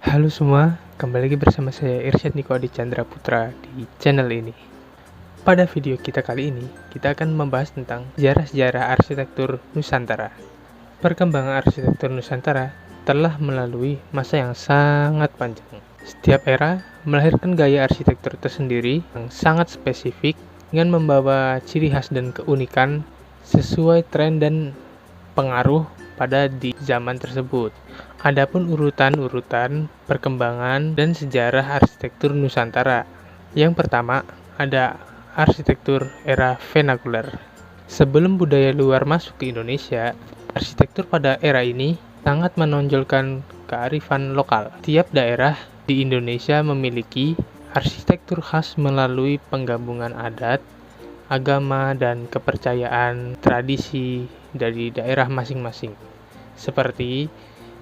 Halo semua, kembali lagi bersama saya Irsyad Niko Adi Chandra Putra di channel ini. Pada video kita kali ini, kita akan membahas tentang sejarah-sejarah arsitektur Nusantara. Perkembangan arsitektur Nusantara telah melalui masa yang sangat panjang. Setiap era melahirkan gaya arsitektur tersendiri yang sangat spesifik dengan membawa ciri khas dan keunikan sesuai tren dan pengaruh pada di zaman tersebut. Adapun urutan-urutan perkembangan dan sejarah arsitektur Nusantara. Yang pertama, ada arsitektur era vernakular. Sebelum budaya luar masuk ke Indonesia, arsitektur pada era ini sangat menonjolkan kearifan lokal. Tiap daerah di Indonesia memiliki arsitektur khas melalui penggabungan adat, agama, dan kepercayaan tradisi dari daerah masing-masing. Seperti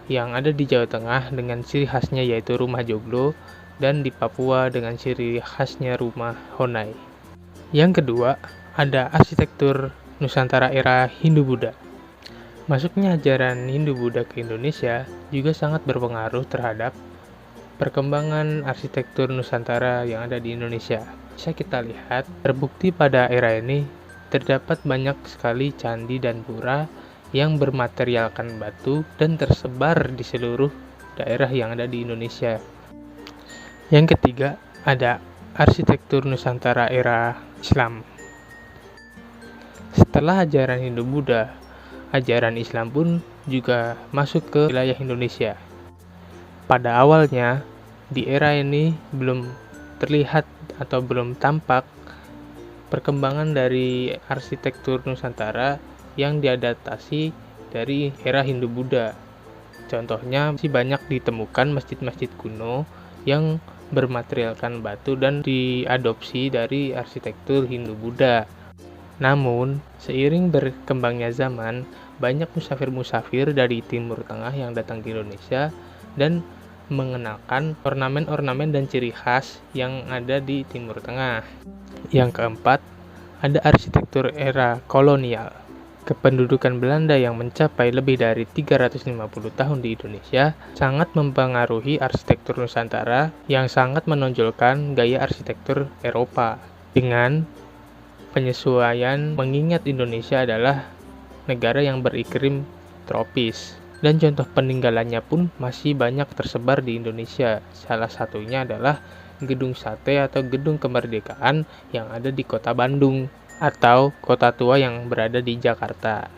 yang ada di Jawa Tengah dengan ciri khasnya yaitu rumah joglo, dan di Papua dengan ciri khasnya rumah Honai. Yang kedua, ada arsitektur Nusantara era Hindu-Buddha. Masuknya ajaran Hindu-Buddha ke Indonesia juga sangat berpengaruh terhadap perkembangan arsitektur Nusantara yang ada di Indonesia. Bisa kita lihat, terbukti pada era ini terdapat banyak sekali candi dan pura yang bermaterialkan batu dan tersebar di seluruh daerah yang ada di Indonesia. Yang ketiga, ada arsitektur Nusantara era Islam. Setelah ajaran Hindu-Buddha, ajaran Islam pun juga masuk ke wilayah Indonesia. Pada awalnya, di era ini belum terlihat atau belum tampak perkembangan dari arsitektur Nusantara yang diadaptasi dari era Hindu-Buddha. Contohnya, masih banyak ditemukan masjid-masjid kuno yang bermaterialkan batu dan diadopsi dari arsitektur Hindu-Buddha. Namun, seiring berkembangnya zaman, banyak musafir-musafir dari Timur Tengah yang datang ke Indonesia dan mengenakan ornamen-ornamen dan ciri khas yang ada di Timur Tengah. Yang keempat, ada arsitektur era kolonial. Kependudukan Belanda yang mencapai lebih dari 350 tahun di Indonesia sangat mempengaruhi arsitektur Nusantara yang sangat menonjolkan gaya arsitektur Eropa. Dengan penyesuaian mengingat Indonesia adalah negara yang beriklim tropis. Dan contoh peninggalannya pun masih banyak tersebar di Indonesia. Salah satunya adalah Gedung Sate atau Gedung Kemerdekaan yang ada di Kota Bandung atau kota tua yang berada di Jakarta.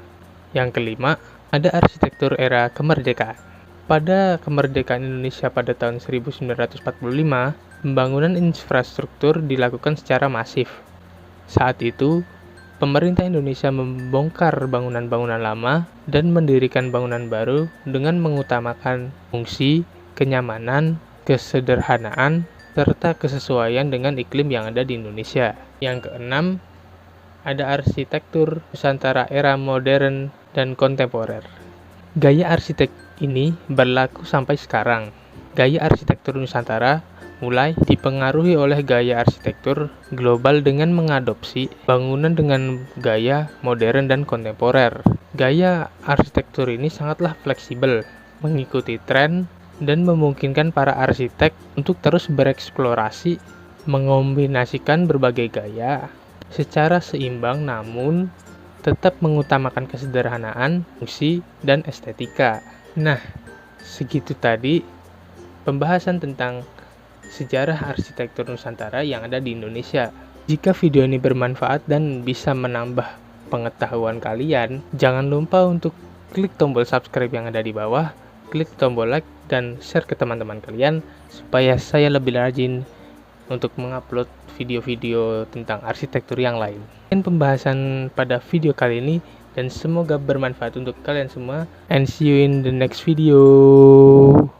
Yang kelima, ada arsitektur era kemerdekaan. Pada kemerdekaan Indonesia pada tahun 1945, pembangunan infrastruktur dilakukan secara masif. Saat itu, pemerintah Indonesia membongkar bangunan-bangunan lama dan mendirikan bangunan baru dengan mengutamakan fungsi, kenyamanan, kesederhanaan, serta kesesuaian dengan iklim yang ada di Indonesia. Yang keenam, ada arsitektur Nusantara era modern dan kontemporer. Gaya arsitek ini berlaku sampai sekarang. Gaya arsitektur Nusantara mulai dipengaruhi oleh gaya arsitektur global dengan mengadopsi bangunan dengan gaya modern dan kontemporer. Gaya arsitektur ini sangatlah fleksibel, mengikuti tren, dan memungkinkan para arsitek untuk terus bereksplorasi, mengombinasikan berbagai gaya secara seimbang namun tetap mengutamakan kesederhanaan, fungsi, dan estetika. Nah, segitu tadi pembahasan tentang sejarah arsitektur Nusantara yang ada di Indonesia. Jika video ini bermanfaat dan bisa menambah pengetahuan kalian, jangan lupa untuk klik tombol subscribe yang ada di bawah, klik tombol like, dan share ke teman-teman kalian supaya saya lebih rajin untuk mengupload video-video tentang arsitektur yang lain. Dan pembahasan pada video kali ini dan semoga bermanfaat untuk kalian semua, and see you in the next video.